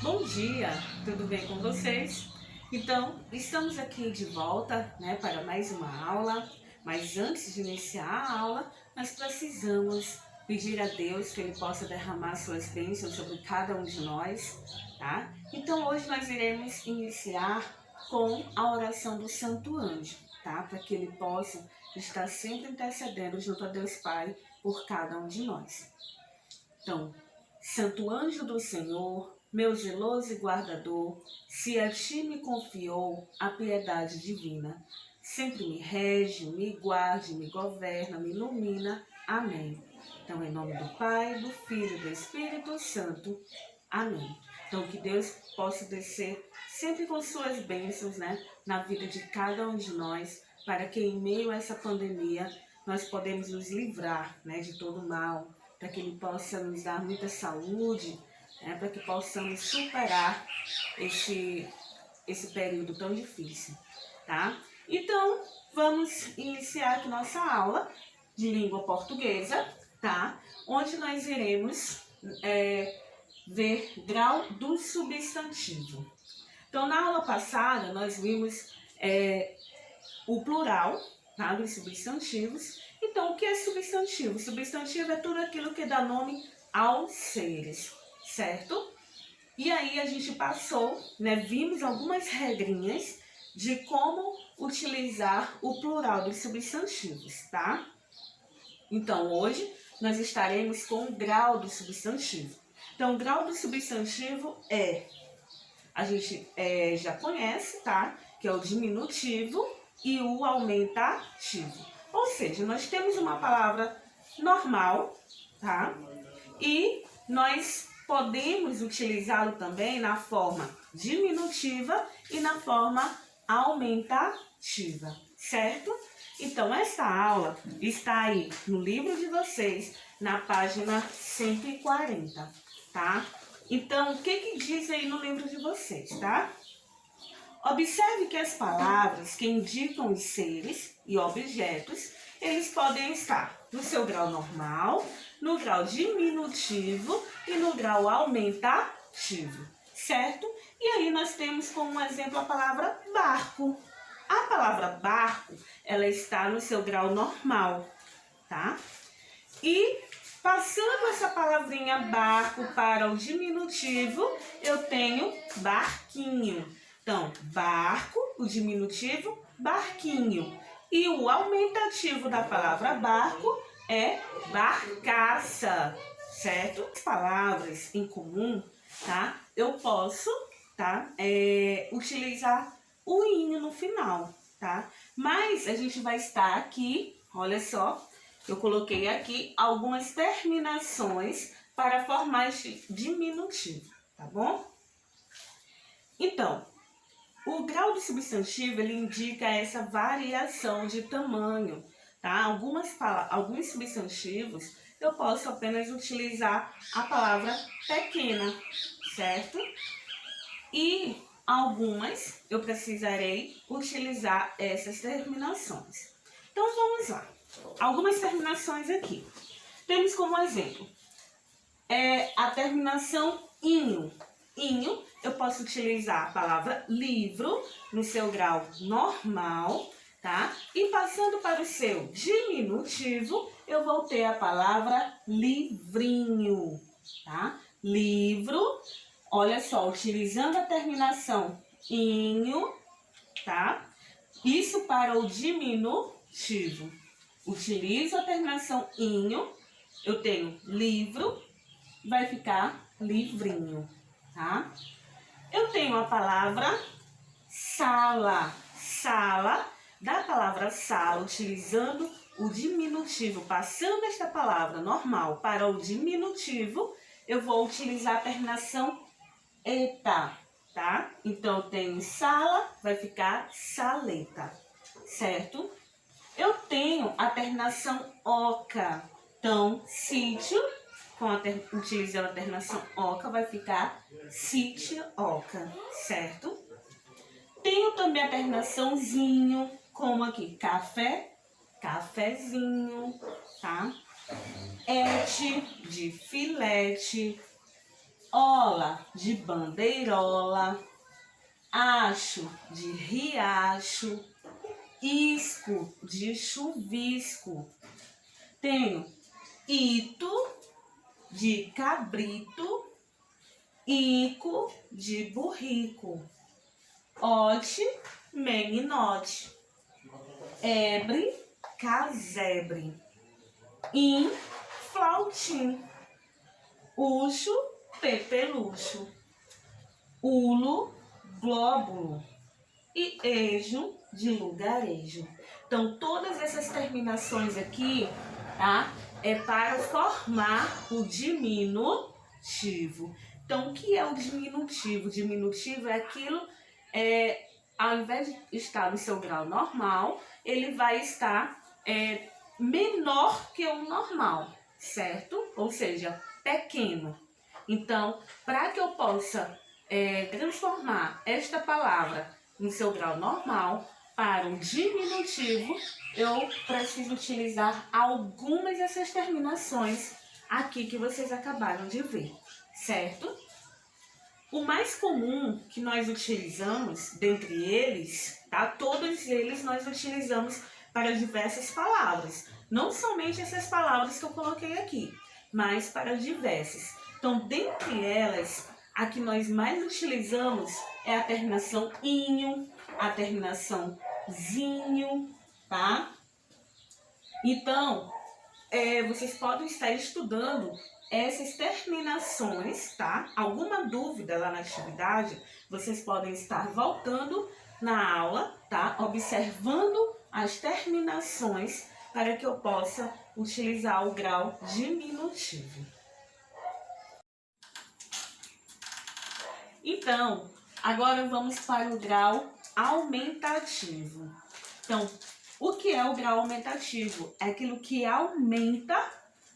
Bom dia, tudo bem com vocês? Então, estamos aqui de volta, para mais uma aula, mas antes de iniciar a aula, nós precisamos pedir a Deus que Ele possa derramar suas bênçãos sobre cada um de nós, tá? Então, hoje nós iremos iniciar com a oração do Santo Anjo, tá? Para que Ele possa estar sempre intercedendo junto a Deus Pai por cada um de nós. Então, Santo Anjo do Senhor, meu zeloso e guardador, se a ti me confiou a piedade divina, sempre me rege, me guarde, me governa, me ilumina. Amém. Então, em nome do Pai, do Filho e do Espírito Santo. Amém. Então, que Deus possa descer sempre com suas bênçãos, na vida de cada um de nós, para que em meio a essa pandemia nós podemos nos livrar, de todo mal, para que Ele possa nos dar muita saúde, para que possamos superar esse período tão difícil, tá? Então, vamos iniciar aqui nossa aula de língua portuguesa, tá? Onde nós iremos ver grau do substantivo. Então, na aula passada, nós vimos o plural, tá, dos substantivos. Então, o que é substantivo? Substantivo é tudo aquilo que dá nome aos seres, certo? E aí a gente passou, vimos algumas regrinhas de como utilizar o plural dos substantivos, tá? Então, hoje nós estaremos com o grau do substantivo. Então, o grau do substantivo a gente já conhece, tá? Que é o diminutivo e o aumentativo. Ou seja, nós temos uma palavra normal, tá? E nós podemos utilizá-lo também na forma diminutiva e na forma aumentativa, certo? Então, essa aula está aí no livro de vocês, na página 140, tá? Então, o que diz aí no livro de vocês, tá? Observe que as palavras que indicam os seres e objetos, eles podem estar no seu grau normal, no grau diminutivo e no grau aumentativo, certo? E aí nós temos como exemplo a palavra barco. A palavra barco, ela está no seu grau normal, tá? E passando essa palavrinha barco para o diminutivo, eu tenho barquinho. Então, barco, o diminutivo, barquinho. E o aumentativo da palavra barco é barcaça, certo? As palavras em comum, tá? Eu posso, utilizar o inho no final, tá? Mas a gente vai estar aqui, olha só, eu coloquei aqui algumas terminações para formar este diminutivo, tá bom? Então, o grau do substantivo, ele indica essa variação de tamanho, tá? Alguns substantivos, eu posso apenas utilizar a palavra pequena, certo? E algumas eu precisarei utilizar essas terminações. Então, vamos lá. Algumas terminações aqui. Temos como exemplo a terminação inho. Inho, eu posso utilizar a palavra livro no seu grau normal, tá? E passando para o seu diminutivo, eu vou ter a palavra livrinho, tá? Livro, olha só, utilizando a terminação inho, tá? Isso para o diminutivo. Utilizo a terminação inho, eu tenho livro, vai ficar livrinho, tá? Eu tenho a palavra sala. Sala, da palavra sala, utilizando o diminutivo, passando esta palavra normal para o diminutivo, eu vou utilizar a terminação eta, tá? Então, eu tenho sala, vai ficar saleta, certo? Eu tenho a terminação oca. Então, sítio, utilizando a terminação oca, vai ficar sítio-oca, certo? Tenho também a terminação zinho, como aqui, café, cafezinho, tá? Et, de filete. ola de bandeirola, acho de riacho, isco de chuvisco. Tenho ito de cabrito, ico de burrico, ote, meninote, ebre, casebre, flautim, ucho, pepelucho, ulo, glóbulo e ejo de lugarejo. Então, todas essas terminações aqui, tá? É para formar o diminutivo. Então, o que é o diminutivo? Diminutivo é aquilo, ao invés de estar no seu grau normal, ele vai estar menor que o normal, certo? Ou seja, pequeno. Então, para que eu possa transformar esta palavra no seu grau normal para um diminutivo, eu preciso utilizar algumas dessas terminações aqui que vocês acabaram de ver, certo? O mais comum que nós utilizamos, dentre eles, tá? Todos eles nós utilizamos para diversas palavras. Não somente essas palavras que eu coloquei aqui, mas para diversas. Então, dentre elas, a que nós mais utilizamos é a terminação inho, a terminação zinho, tá? Então, vocês podem estar estudando essas terminações, tá? Alguma dúvida lá na atividade, vocês podem estar voltando na aula, tá? Observando as terminações para que eu possa utilizar o grau diminutivo. Então, agora vamos para o grau aumentativo. Então, o que é o grau aumentativo? É aquilo que aumenta,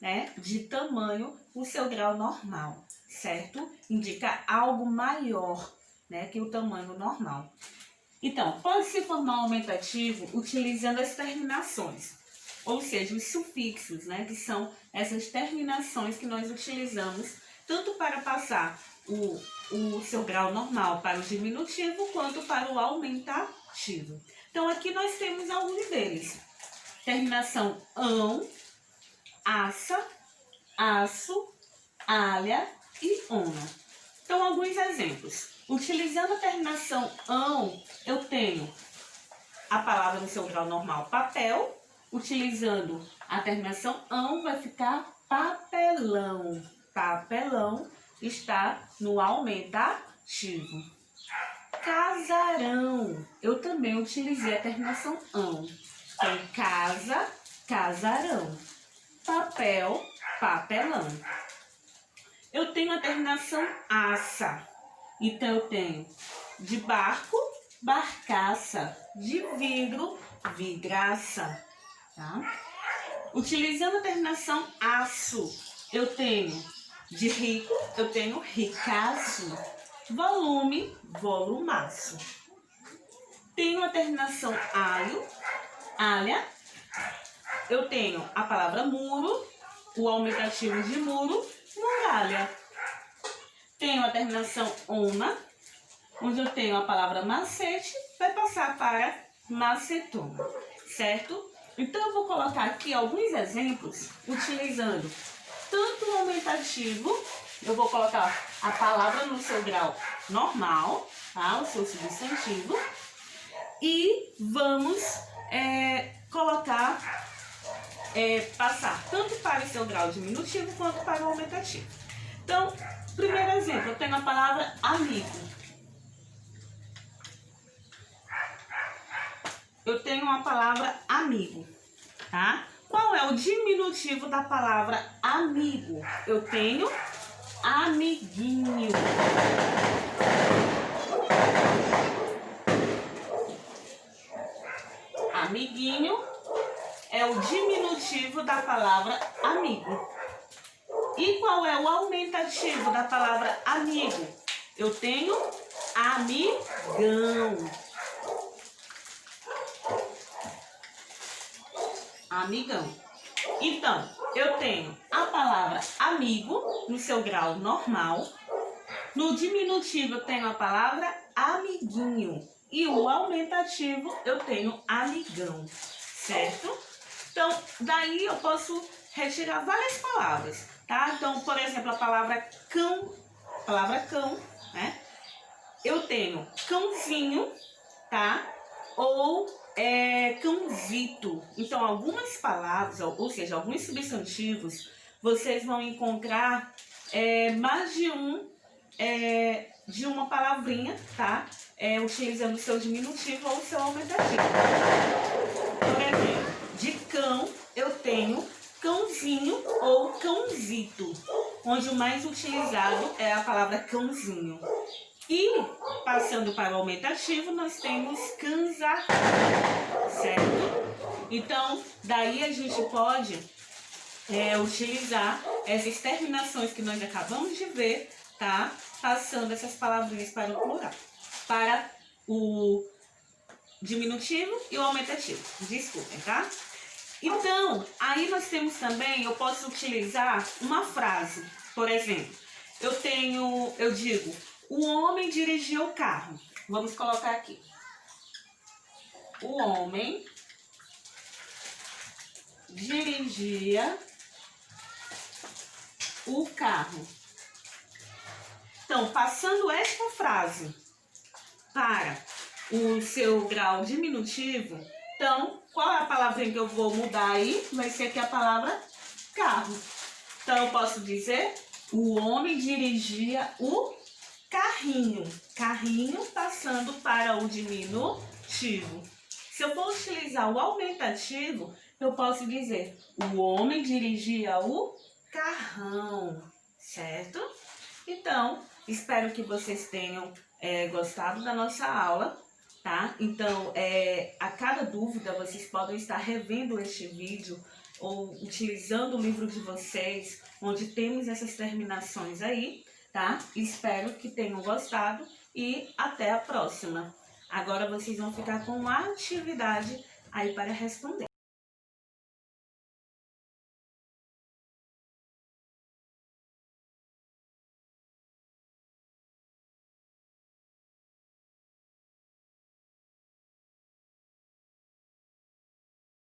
né, de tamanho o seu grau normal, certo? Indica algo maior, né, que o tamanho normal. Então, pode se formar um aumentativo utilizando as terminações, ou seja, os sufixos, né, que são essas terminações que nós utilizamos tanto para passar o seu grau normal para o diminutivo quanto para o aumentativo. Então, aqui nós temos alguns deles. Terminação ão, aça, aço, alha e ona. Então, alguns exemplos. Utilizando a terminação ão, eu tenho a palavra no seu grau normal, papel. Utilizando a terminação ão, vai ficar papelão. Papelão está no aumentativo. Casarão. Eu também utilizei a terminação ão. Então, casa, casarão. Papel, papelão. Eu tenho a terminação aça. Então, eu tenho de barco, barcaça. De vidro, vidraça. Tá? Utilizando a terminação aço, eu tenho de rico, eu tenho ricaço. Volume, volumaço. Tenho a terminação alho, alha. Eu tenho a palavra muro, o aumentativo de muro, muralha. Tenho a terminação ona, onde eu tenho a palavra macete, vai passar para macetona, certo? Então, eu vou colocar aqui alguns exemplos utilizando tanto o aumentativo, eu vou colocar a palavra no seu grau normal, tá? O seu substantivo, e vamos passar tanto para o seu grau diminutivo quanto para o aumentativo. Então, primeiro exemplo, eu tenho a palavra amigo. Eu tenho a palavra amigo, tá? Qual é o diminutivo da palavra amigo? Eu tenho amiguinho. Amiguinho é o diminutivo da palavra amigo. E qual é o aumentativo da palavra amigo? Eu tenho amigão. Amigão. Então, eu tenho a palavra amigo no seu grau normal, No diminutivo eu tenho a palavra amiguinho. E o aumentativo eu tenho amigão, certo? Então, daí eu posso retirar várias palavras, tá? Então, por exemplo, a palavra cão, né? Eu tenho cãozinho, tá? Ou cãozito. Então, algumas palavras, ou seja, alguns substantivos, vocês vão encontrar mais de uma palavrinha, tá? Utilizando o seu diminutivo ou o seu aumentativo. Por exemplo, de cão, eu tenho cãozinho ou cãozito, onde o mais utilizado é a palavra cãozinho. E, passando para o aumentativo, nós temos cãzar, certo? Então, daí a gente pode utilizar essas terminações que nós acabamos de ver, tá? Passando essas palavrinhas para o plural, para o diminutivo e o aumentativo. Desculpem, tá? Então, aí nós temos também, eu posso utilizar uma frase. Por exemplo, eu digo, o homem dirigia o carro. Vamos colocar aqui. O homem dirigia o carro. Então, passando esta frase para o seu grau diminutivo, então, qual é a palavrinha que eu vou mudar aí? Vai ser aqui a palavra carro. Então, eu posso dizer, o homem dirigia o carrinho. Carrinho passando para o diminutivo. Se eu for utilizar o aumentativo, eu posso dizer, o homem dirigia o carrão, certo? Então, espero que vocês tenham gostado da nossa aula, tá? Então, a cada dúvida, vocês podem estar revendo este vídeo ou utilizando o livro de vocês, onde temos essas terminações aí, tá? Espero que tenham gostado e até a próxima. Agora vocês vão ficar com uma atividade aí para responder.